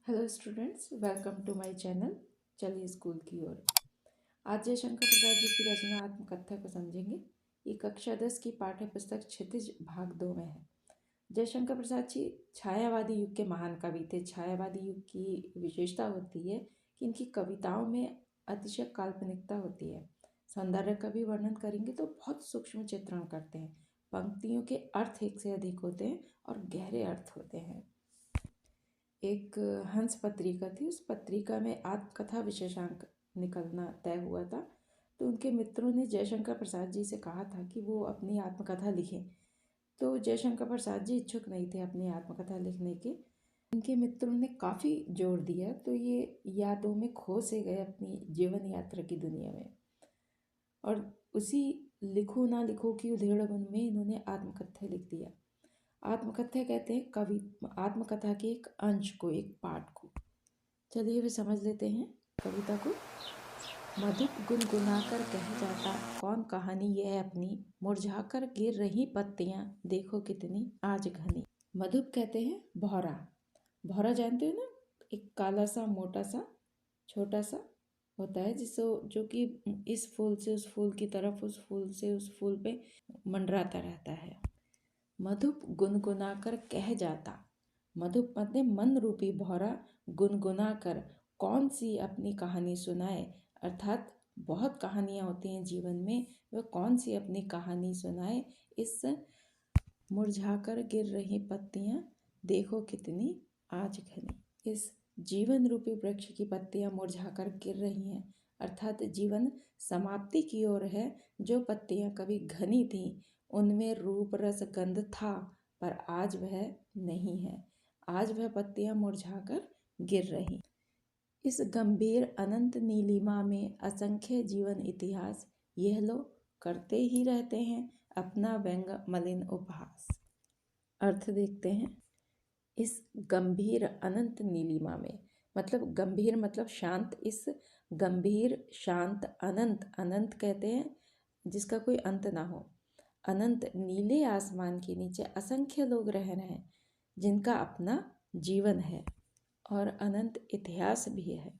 Hello students, welcome to my channel. चलिए school की ओर। आज जयशंकर प्रसाद जी की रचना आत्मकथा को समझेंगे। ये कक्षा 10 की पाठ्य पुस्तक क्षितिज भाग 2 में है। जयशंकर प्रसाद जी छायावादी युग के महान कवि थे। छायावादी युग की विशेषता होती है कि इनकी कविताओं में अतिशय काल्पनिकता होती है। सौंदर्य का भी वर्णन करेंगे तो बहुत सूक्ष्म चित्रण करते हैं। पंक्तियों के अर्थ एक से अधिक होते हैं और गहरे अर्थ होते हैं। एक हंस पत्रिका थी, उस पत्रिका में आत्मकथा विशेषांक निकलना तय हुआ था। तो उनके मित्रों ने जयशंकर प्रसाद जी से कहा था कि वो अपनी आत्मकथा लिखें। तो जयशंकर प्रसाद जी इच्छुक नहीं थे अपनी आत्मकथा लिखने के। उनके मित्रों ने काफ़ी जोर दिया तो ये यादों में खो से गए अपनी जीवन यात्रा की दुनिया में। और उसी लिखो ना लिखो की उधेड़बुन में इन्होंने आत्मकथा लिख दिया। आत्मकथा कहते हैं कवि आत्मकथा के एक अंश को, एक पाठ को। चलिए वे समझ लेते हैं कविता को। मधुप गुनगुनाकर कह जाता कौन कहानी यह अपनी, मुरझाकर गिर रही पत्तियां देखो कितनी आज घनी। मधुप कहते हैं भौरा। भौरा जानते हो ना, एक काला सा मोटा सा छोटा सा होता है जिससे जो कि इस फूल से उस फूल की तरफ, उस फूल से उस फूल पे मंडराता रहता है। मधुप गुनगुनाकर कह जाता, मधुप मतलब मन रूपी भौरा गुनगुना कर कौन सी अपनी कहानी सुनाए। अर्थात बहुत कहानियाँ होती हैं जीवन में, वह कौन सी अपनी कहानी सुनाए। इस मुरझाकर गिर रही पत्तियाँ देखो कितनी आज घनी। इस जीवन रूपी वृक्ष की पत्तियाँ मुरझाकर गिर रही हैं, अर्थात जीवन समाप्ति की ओर है। जो पत्तियाँ कभी घनी थीं उनमें रूप रस गंध था, पर आज वह नहीं है। आज वह पत्तियां मुरझाकर गिर रही। इस गंभीर अनंत नीलिमा में असंख्य जीवन इतिहास यह लोग करते ही रहते हैं अपना व्यंग मलिन उपहास। अर्थ देखते हैं। इस गंभीर अनंत नीलिमा में, मतलब गंभीर मतलब शांत, इस गंभीर शांत अनंत, अनंत कहते हैं जिसका कोई अंत ना हो। अनंत नीले आसमान के नीचे असंख्य लोग रह रहे हैं जिनका अपना जीवन है और अनंत इतिहास भी है।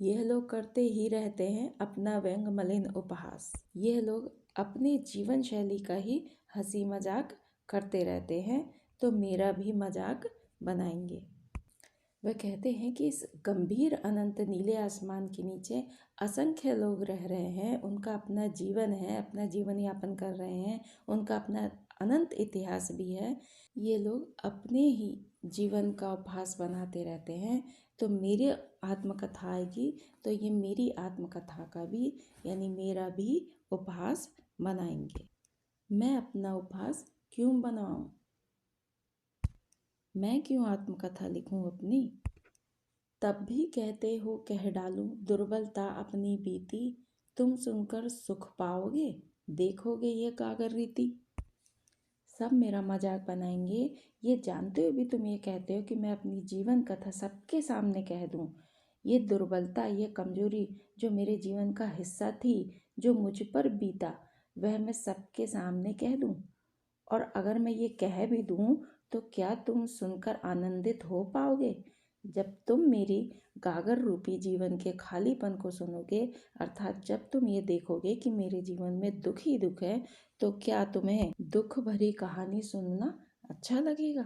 यह लोग करते ही रहते हैं अपना व्यंग मलिन उपहास। यह लोग अपने जीवन शैली का ही हंसी मजाक करते रहते हैं, तो मेरा भी मजाक बनाएंगे। वह कहते हैं कि इस गंभीर अनंत नीले आसमान के नीचे असंख्य लोग रह रहे हैं, उनका अपना जीवन है, अपना जीवन यापन कर रहे हैं, उनका अपना अनंत इतिहास भी है। ये लोग अपने ही जीवन का उपहास बनाते रहते हैं। तो मेरी आत्मकथा आएगी तो ये मेरी आत्मकथा का भी, यानी मेरा भी उपहास बनाएंगे। मैं अपना उपहास क्यों बनाऊं? मैं क्यों आत्मकथा लिखूं अपनी? तब भी कहते हो कह डालूं दुर्बलता अपनी बीती, तुम सुनकर सुख पाओगे देखोगे ये कागर रीति। सब मेरा मजाक बनाएंगे, ये जानते हुए भी तुम ये कहते हो कि मैं अपनी जीवन कथा सबके सामने कह दूं। ये दुर्बलता, ये कमजोरी जो मेरे जीवन का हिस्सा थी, जो मुझ पर बीता, वह मैं सबके सामने कह दूं। और अगर मैं ये कह भी दूं तो क्या तुम सुनकर आनंदित हो पाओगे? जब तुम मेरी गागर रूपी जीवन के खालीपन को सुनोगे, अर्थात जब तुम ये देखोगे कि मेरे जीवन में दुख ही दुख है, तो क्या तुम्हें दुख भरी कहानी सुनना अच्छा लगेगा?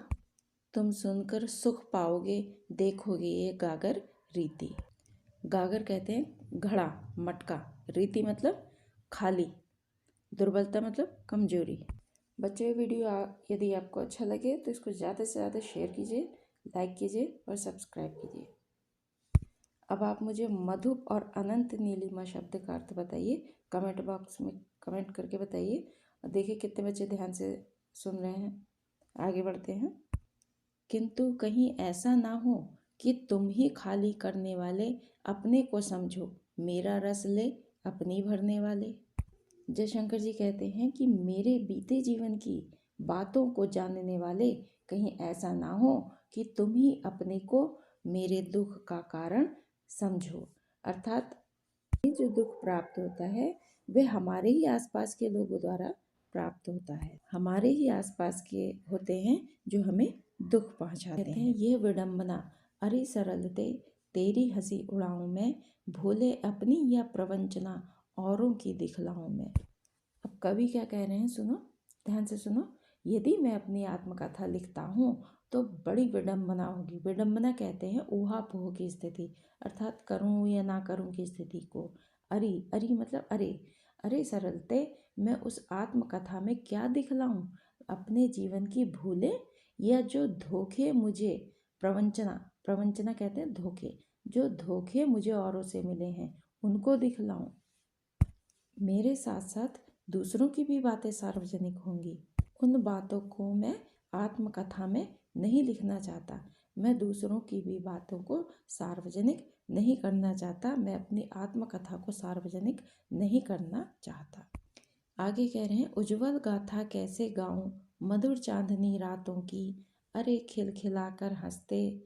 तुम सुनकर सुख पाओगे देखोगे ये गागर रीति। गागर कहते हैं घड़ा, मटका। रीति मतलब खाली। दुर्बलता मतलब कमजोरी। बच्चों, ये वीडियो यदि आपको अच्छा लगे तो इसको ज़्यादा से ज़्यादा शेयर कीजिए, लाइक कीजिए और सब्सक्राइब कीजिए। अब आप मुझे मधुप और अनंत नीलिमा शब्द का अर्थ बताइए, कमेंट बॉक्स में कमेंट करके बताइए। और देखिए कितने बच्चे ध्यान से सुन रहे हैं। आगे बढ़ते हैं। किंतु कहीं ऐसा ना हो कि तुम ही खाली करने वाले अपने को समझो, मेरा रस ले अपनी भरने वाले। जयशंकर जी कहते हैं कि मेरे बीते जीवन की बातों को जानने वाले, कहीं ऐसा ना हो कि तुम ही अपने को मेरे दुख का कारण समझो। अर्थात ये जो दुख प्राप्त होता है वह हमारे ही आसपास के लोगों द्वारा प्राप्त होता है। हमारे ही आसपास के होते हैं जो हमें दुख पहुंचाते हैं। यह विडंबना अरे सरलते तेरी हंसी उड़ाऊं मैं, भूले अपनी या प्रवंचना औरों की दिखलाऊं मैं। अब कवि क्या कह रहे हैं, सुनो, ध्यान से सुनो। यदि मैं अपनी आत्मकथा लिखता हूँ तो बड़ी विडंबना होगी। विडंबना कहते हैं ऊहापोह की स्थिति, अर्थात करूँ या ना करूँ की स्थिति को। अरी, अरी मतलब अरे, अरे सरलते मैं उस आत्मकथा में क्या दिखलाऊं, अपने जीवन की भूले या जो धोखे मुझे, प्रवंचना, प्रवंचना कहते हैं धोखे, जो धोखे मुझे औरों से मिले हैं उनको दिखलाऊं। मेरे साथ साथ दूसरों की भी बातें सार्वजनिक होंगी। उन बातों को मैं आत्मकथा में नहीं लिखना चाहता। मैं दूसरों की भी बातों को सार्वजनिक नहीं करना चाहता। मैं अपनी आत्मकथा को सार्वजनिक नहीं करना चाहता। आगे कह रहे हैं, उज्जवल गाथा कैसे गाऊं मधुर चांदनी रातों की, अरे खिलखिलाकर हंसते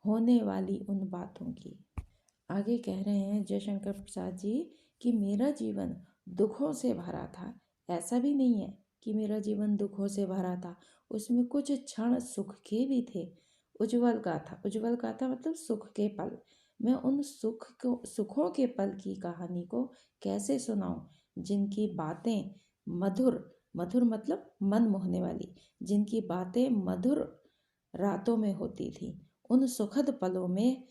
होने वाली उन बातों की। आगे कह रहे हैं जयशंकर प्रसाद जी कि मेरा जीवन दुखों से भरा था। ऐसा भी नहीं है कि मेरा जीवन दुखों से भरा था, उसमें कुछ क्षण सुख के भी थे। उज्जवल गाथा, उज्जवल गाथा मतलब सुख के पल। मैं उन सुखों के पल की कहानी को कैसे सुनाऊं जिनकी बातें मधुर, मधुर मतलब मन मोहने वाली, जिनकी बातें मधुर रातों में होती थी। उन सुखद पलों में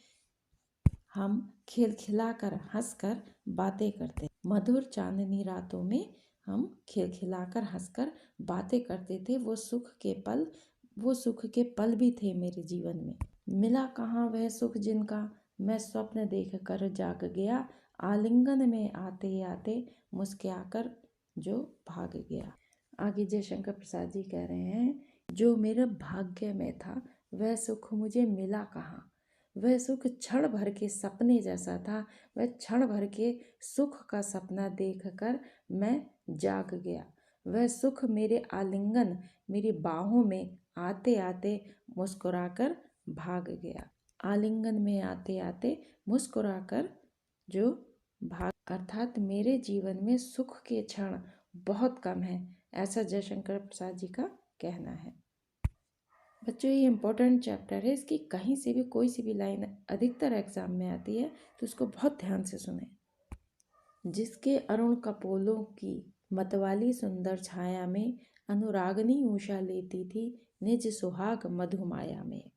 हम खिलखिलाकर हंसकर बातें करते, मधुर चांदनी रातों में हम खिलखिलाकर हंसकर बातें करते थे। वो सुख के पल, वो सुख के पल भी थे मेरे जीवन में। मिला कहाँ वह सुख जिनका मैं स्वप्न देख कर जाग गया, आलिंगन में आते आते मुस्कुराकर जो भाग गया। आगे जयशंकर प्रसाद जी कह रहे हैं, जो मेरे भाग्य में था वह सुख मुझे मिला कहाँ। वह सुख क्षण भर के सपने जैसा था। वह क्षण भर के सुख का सपना देखकर मैं जाग गया। वह सुख मेरे आलिंगन, मेरी बाहों में आते आते मुस्कुराकर भाग गया। आलिंगन में आते आते मुस्कुराकर जो भाग, अर्थात मेरे जीवन में सुख के क्षण बहुत कम है, ऐसा जयशंकर प्रसाद जी का कहना है। बच्चों ये इम्पोर्टेंट चैप्टर है, इसकी कहीं से भी कोई सी भी लाइन अधिकतर एग्जाम में आती है तो उसको बहुत ध्यान से सुने। जिसके अरुण कपोलों की मतवाली सुंदर छाया में, अनुरागनी उषा लेती थी निज सुहाग मधुमाया में।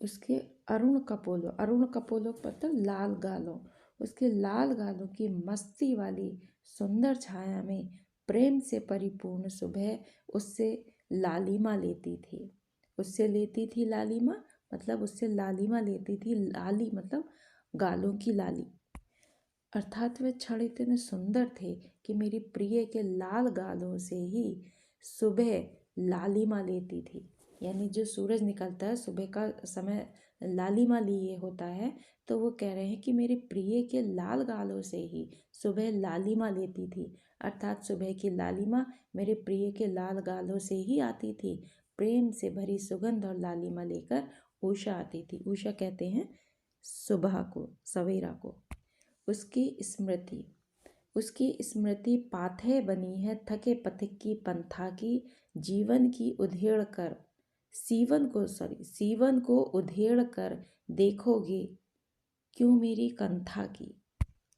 उसके अरुण कपोलों, अरुण कपोलों मतलब लाल गालों, उसके लाल गालों की मस्ती वाली सुंदर छाया में प्रेम से परिपूर्ण सुबह उससे लालिमा लेती थी। उससे लेती थी लालिमा मतलब उससे लालिमा लेती थी। लाली मतलब गालों की लाली, अर्थात वे क्षण इतने सुंदर थे कि मेरी प्रिय के लाल गालों से ही सुबह लालिमा लेती थी। यानी जो सूरज निकलता है सुबह का समय लालिमा लिए होता है, तो वो कह रहे हैं कि मेरे प्रिय के लाल गालों से ही सुबह लालिमा लेती थी। अर्थात सुबह की लालिमा मेरे प्रिय के लाल गालों से ही आती थी। प्रेम से भरी सुगंध और लालिमा लेकर उषा आती थी। उषा कहते हैं सुबह को, सवेरा को। उसकी स्मृति पाथे बनी है थके पथिक की पंथा की, जीवन की उधेड़ कर सीवन को उधेड़ कर देखोगे क्यों मेरी कंथा की।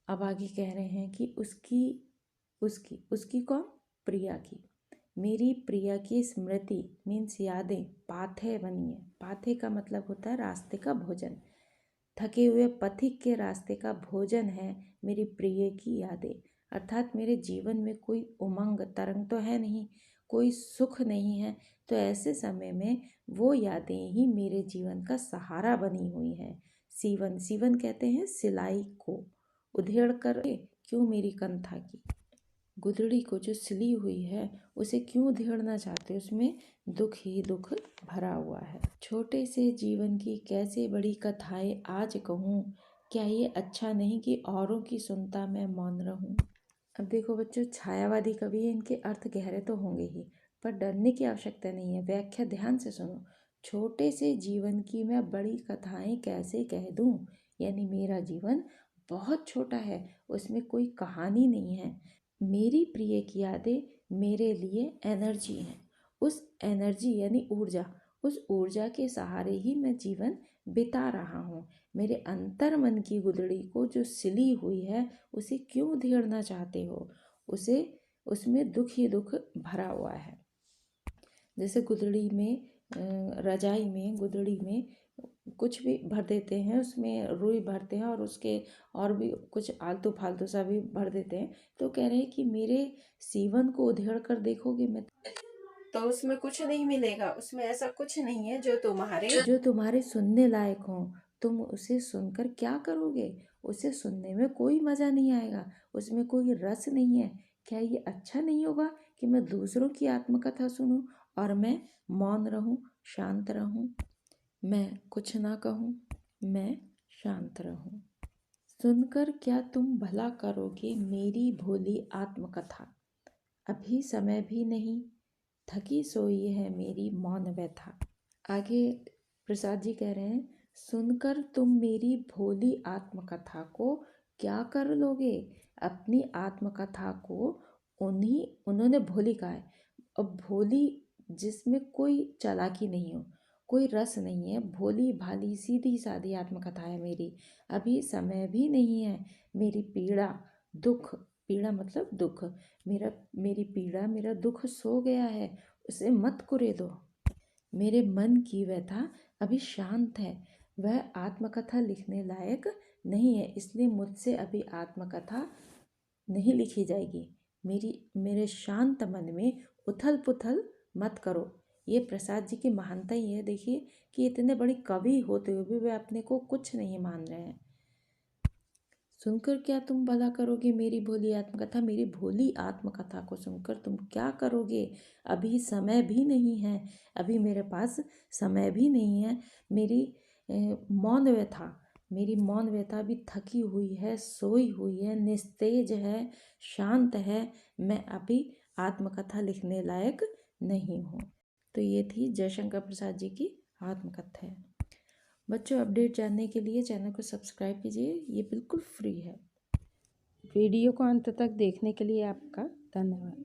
अब आगे कह रहे हैं कि उसकी कौन, प्रिया की, मेरी प्रिया की स्मृति मीन्स यादें पाथे बनी है। पाथे का मतलब होता है रास्ते का भोजन। थके हुए पथिक के रास्ते का भोजन है मेरी प्रिय की यादें। अर्थात मेरे जीवन में कोई उमंग तरंग तो है नहीं, कोई सुख नहीं है, तो ऐसे समय में वो यादें ही मेरे जीवन का सहारा बनी हुई हैं। सीवन कहते हैं सिलाई को, उधेड़ कर क्यों मेरी कंथा की। गुदड़ी को जो सिली हुई है उसे क्यों उधेड़ना चाहते, उसमें दुख ही दुख भरा हुआ है। छोटे से जीवन की कैसे बड़ी कथाएं आज कहूँ, क्या ये अच्छा नहीं कि औरों की सुनता मैं मौन रहूँ। अब देखो बच्चों, छायावादी कवि हैं, इनके अर्थ गहरे तो होंगे ही, पर डरने की आवश्यकता नहीं है। व्याख्या ध्यान से सुनो। छोटे से जीवन की मैं बड़ी कथाएं कैसे कह दूँ, यानी मेरा जीवन बहुत छोटा है, उसमें कोई कहानी नहीं है। मेरी प्रिय की यादें मेरे लिए एनर्जी हैं। उस एनर्जी यानी ऊर्जा, उस ऊर्जा के सहारे ही मैं जीवन बिता रहा हूँ। मेरे अंतर मन की गुदड़ी को जो सिली हुई है उसे क्यों उधेड़ना चाहते हो? उसे उसमें दुख ही दुख भरा हुआ है। जैसे गुदड़ी में रजाई में गुदड़ी में कुछ भी भर देते हैं, उसमें रुई भरते हैं और उसके और भी कुछ आलतू फालतू सा भी भर देते हैं। तो कह रहे हैं कि मेरे सीवन को उधेड़ कर देखोगे मैं तो उसमें कुछ नहीं मिलेगा, उसमें ऐसा कुछ नहीं है जो तुम्हारे सुनने लायक हो। तुम उसे सुनकर क्या करोगे? उसे सुनने में कोई मज़ा नहीं आएगा, उसमें कोई रस नहीं है। क्या ये अच्छा नहीं होगा कि मैं दूसरों की आत्मकथा सुनूं और मैं मौन रहूं, शांत रहूं, मैं कुछ ना कहूं, मैं शांत रहूं। सुनकर क्या तुम भला करोगे मेरी भोली आत्मकथा? अभी समय भी नहीं, थकी सोई है मेरी मौन व्यथा। आगे प्रसाद जी कह रहे हैं, सुनकर तुम मेरी भोली आत्मकथा को क्या कर लोगे? अपनी आत्मकथा को उन्होंने भोली कहा है। अब भोली जिसमें कोई चालाकी नहीं हो, कोई रस नहीं है, भोली भाली सीधी सादी आत्मकथा है मेरी। अभी समय भी नहीं है, मेरी पीड़ा दुख, पीड़ा मतलब दुख, मेरी पीड़ा मेरा दुख सो गया है, उसे मत कुरे दो। मेरे मन की व्यथा अभी शांत है, वह आत्मकथा लिखने लायक नहीं है, इसलिए मुझसे अभी आत्मकथा नहीं लिखी जाएगी। मेरे शांत मन में उथल पुथल मत करो। ये प्रसाद जी की महानता ही है। देखिए कि इतने बड़े कवि होते हुए भी वे अपने को कुछ नहीं मान रहे हैं। सुनकर क्या तुम भला करोगे मेरी भोली आत्मकथा? मेरी भोली आत्मकथा को सुनकर तुम क्या करोगे? अभी समय भी नहीं है, अभी मेरे पास समय भी नहीं है। मौन व्यथा मेरी मौन व्यथा भी थकी हुई है, सोई हुई है, निस्तेज है, शांत है। मैं अभी आत्मकथा लिखने लायक नहीं हूँ। तो ये थी जयशंकर प्रसाद जी की आत्मकथा है। बच्चों, अपडेट जानने के लिए चैनल को सब्सक्राइब कीजिए, ये बिल्कुल फ्री है। वीडियो को अंत तक देखने के लिए आपका धन्यवाद।